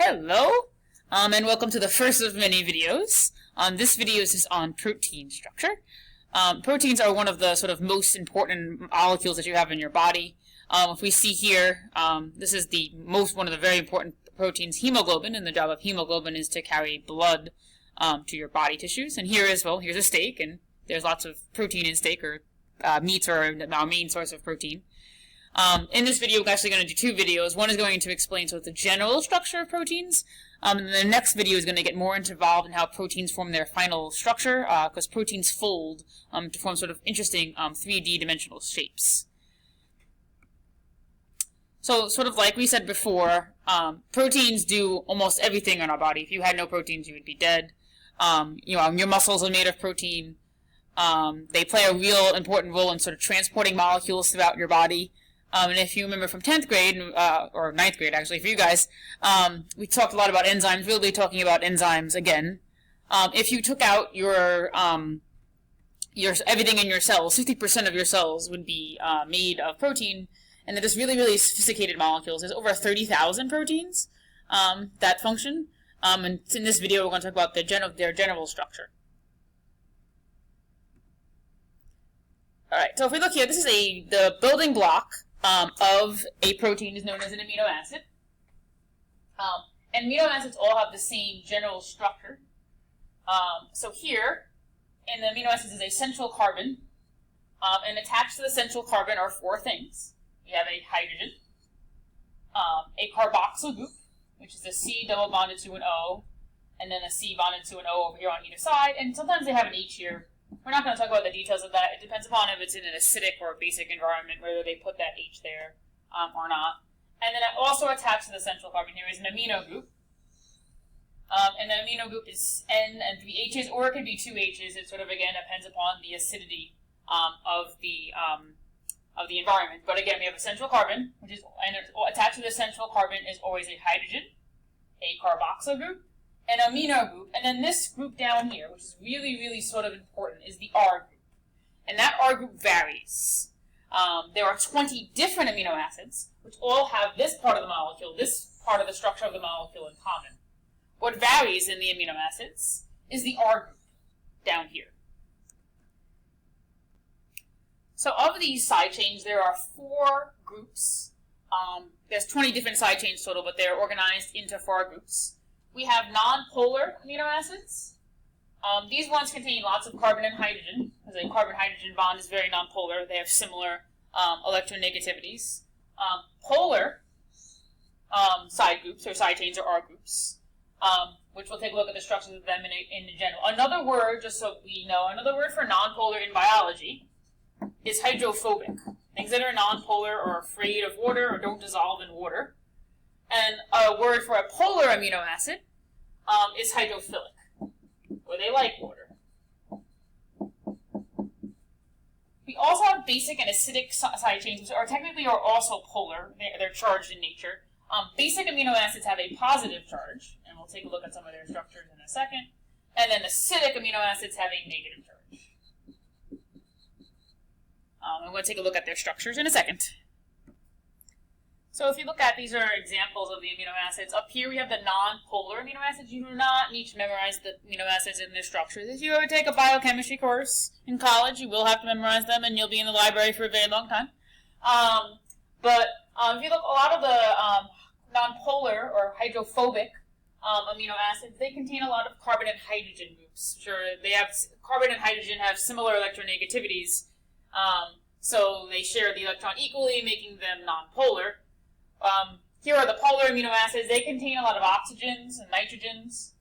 Hello, and welcome to the first of many videos. This video is on protein structure. Proteins are one of the sort of most important molecules that you have in your body. If we see here, this is one of the very important proteins, hemoglobin, and the job of hemoglobin is to carry blood to your body tissues. And here is, well, here's a steak, and there's lots of protein in steak, or meats are our main source of protein. In this video, we're actually going to do two videos. One is going to explain sort of the general structure of proteins, and the next video is going to get more involved in how proteins form their final structure, because proteins fold to form sort of interesting 3D dimensional shapes. So, sort of like we said before, proteins do almost everything in our body. If you had no proteins, you would be dead. Your muscles are made of protein. They play a real important role in sort of transporting molecules throughout your body. And if you remember from 10th grade, or 9th grade actually, for you guys, we talked a lot about enzymes. We'll be talking about enzymes again. If you took out your everything in your cells, 50% of your cells would be made of protein, and they're just really, really sophisticated molecules. There's over 30,000 proteins that function. And in this video, we're going to talk about their general structure. All right, so if we look here, this is the building block of a protein is known as an amino acid. And amino acids all have the same general structure. So here, in the amino acids is a central carbon, and attached to the central carbon are four things. We have a hydrogen, a carboxyl group, which is a C double bonded to an O, and then a C bonded to an O over here on either side, and sometimes they have an H here. We're not going to talk about the details of that. It depends upon if it's in an acidic or a basic environment, whether they put that H there or not. And then also attached to the central carbon here is an amino group. And the amino group is N and 3 H's, or it could be 2 H's. It sort of, again, depends upon the acidity of the environment. But again, we have a central carbon, and attached to the central carbon is always a hydrogen, a carboxyl group, an amino group, and then this group down here, which is really, really sort of important, is the R group. And that R group varies. There are 20 different amino acids, which all have this part of the molecule, this part of the structure of the molecule in common. What varies in the amino acids is the R group down here. So of these side chains, there are 4 groups. There's 20 different side chains total, but they're organized into 4 groups. We have nonpolar amino acids. These ones contain lots of carbon and hydrogen, because a carbon-hydrogen bond is very nonpolar. They have similar electronegativities. Polar side groups, or side chains, or R groups, which we'll take a look at the structures of them in general. Another word, just so we know, another word for nonpolar in biology is hydrophobic. Things that are nonpolar are afraid of water or don't dissolve in water. And a word for a polar amino acid is hydrophilic, where they like water. We also have basic and acidic side chains, which are technically also polar. They're charged in nature. Basic amino acids have a positive charge, and we'll take a look at some of their structures in a second. And then acidic amino acids have a negative charge. I'm going to take a look at their structures in a second. So if you look at, these are examples of the amino acids. Up here we have the nonpolar amino acids. You do not need to memorize the amino acids in their structures. If you ever take a biochemistry course in college, you will have to memorize them, and you'll be in the library for a very long time. If you look, a lot of the nonpolar or hydrophobic amino acids, they contain a lot of carbon and hydrogen groups. Sure, carbon and hydrogen have similar electronegativities, so they share the electron equally, making them nonpolar. Here are the polar amino acids. They contain a lot of oxygens and nitrogens.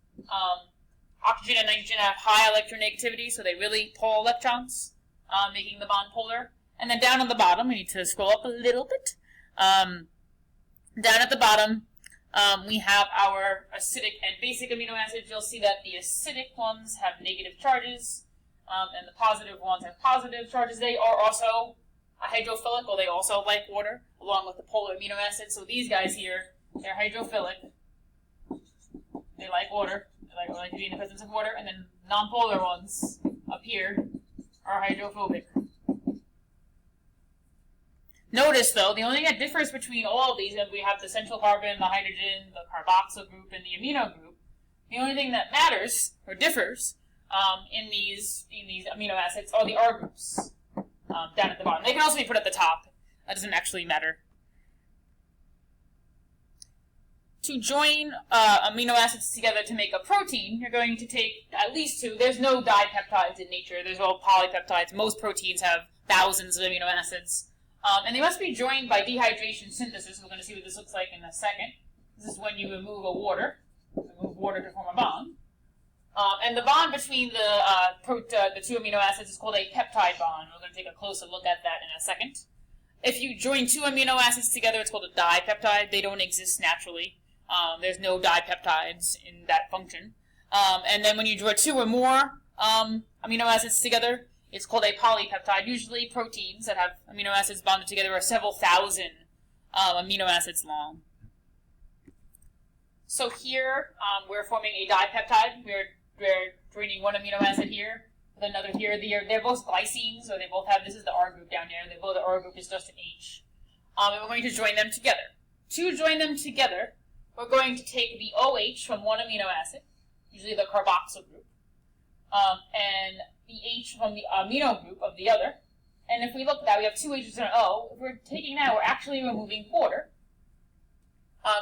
Oxygen and nitrogen have high electronegativity, so they really pull electrons, making the bond polar. And then down on the bottom, we need to scroll up a little bit. Down at the bottom, we have our acidic and basic amino acids. You'll see that the acidic ones have negative charges, and the positive ones have positive charges. They are also hydrophilic, or they also like water, along with the polar amino acids. So these guys here, they're hydrophilic. They like water. They like to be in the presence of water. And then nonpolar ones up here are hydrophobic. Notice, though, the only thing that differs between all of these, and we have the central carbon, the hydrogen, the carboxyl group, and the amino group, the only thing that matters, or differs, in these amino acids are the R groups down at the bottom. They can also be put at the top. That doesn't actually matter. To join amino acids together to make a protein, you're going to take at least two. There's no dipeptides in nature. There's all polypeptides. Most proteins have thousands of amino acids. And they must be joined by dehydration synthesis. We're going to see what this looks like in a second. This is when you remove water to form a bond. And the bond between the two amino acids is called a peptide bond. We're going to take a closer look at that in a second. If you join two amino acids together, it's called a dipeptide. They don't exist naturally. There's no dipeptides in that function. And then when you draw two or more amino acids together, it's called a polypeptide. Usually proteins that have amino acids bonded together are several thousand amino acids long. So here, we're forming a dipeptide. We're joining one amino acid here with another here. They're both glycines, so they both have, this is the R group down here. The R group is just an H. And we're going to join them together. To join them together, we're going to take the OH from one amino acid, usually the carboxyl group, and the H from the amino group of the other. And if we look at that, we have two H's and an O. If we're taking that, we're actually removing water.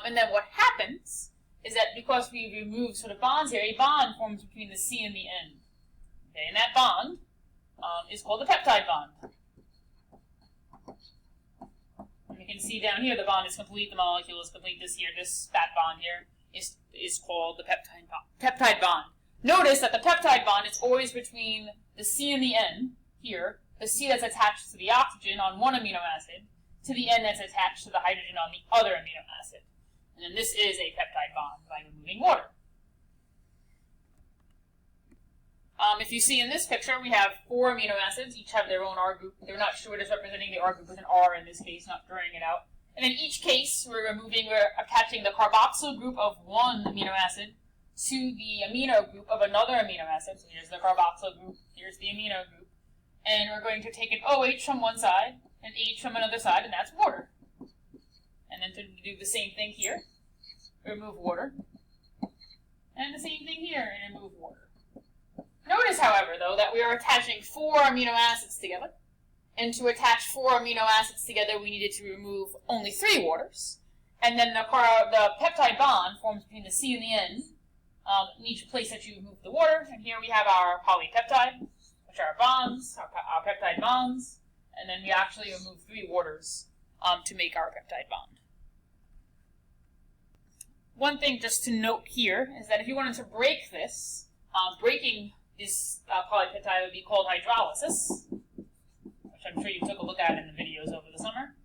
And then what happens is that because we remove sort of bonds here, a bond forms between the C and the N. Okay, and that bond is called the peptide bond. And you can see down here the bond is complete, the molecule is complete. This fat bond here is called the peptide bond. Notice that the peptide bond is always between the C and the N here, the C that's attached to the oxygen on one amino acid, to the N that's attached to the hydrogen on the other amino acid. And then this is a peptide bond by removing water. If you see in this picture, we have 4 amino acids. Each have their own R group. They're not sure just representing the R group with an R in this case, not drawing it out. And in each case, we're attaching the carboxyl group of one amino acid to the amino group of another amino acid. So here's the carboxyl group, here's the amino group. And we're going to take an OH from one side, an H from another side, and that's water. And then to do the same thing here, remove water. And the same thing here, and remove water. Notice, however, though, that we are attaching 4 amino acids together. And to attach 4 amino acids together, we needed to remove only 3 waters. And then the peptide bond forms between the C and the N in each place that you remove the water. And here we have our polypeptide, which are bonds, our peptide bonds. And then we actually remove 3 waters to make our peptide bond. One thing just to note here is that if you wanted to break this, breaking this polypeptide would be called hydrolysis, which I'm sure you took a look at in the videos over the summer.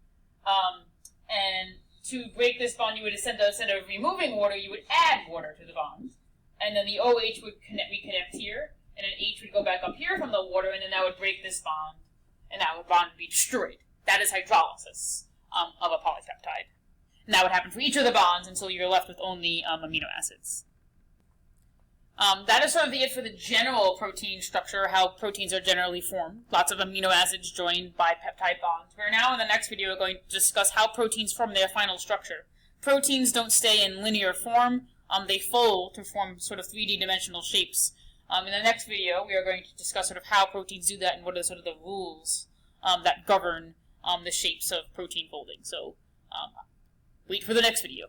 And to break this bond, you would instead of removing water, you would add water to the bond. And then the OH would reconnect here, and an H would go back up here from the water, and then that would break this bond, and that bond would be destroyed. That is hydrolysis of a polypeptide. And that would happen for each of the bonds until you're left with only amino acids. That is sort of it for the general protein structure, how proteins are generally formed. Lots of amino acids joined by peptide bonds. We're now in the next video going to discuss how proteins form their final structure. Proteins don't stay in linear form. They fold to form sort of 3D dimensional shapes. In the next video, we are going to discuss sort of how proteins do that and what are sort of the rules that govern the shapes of protein folding. So wait for the next video.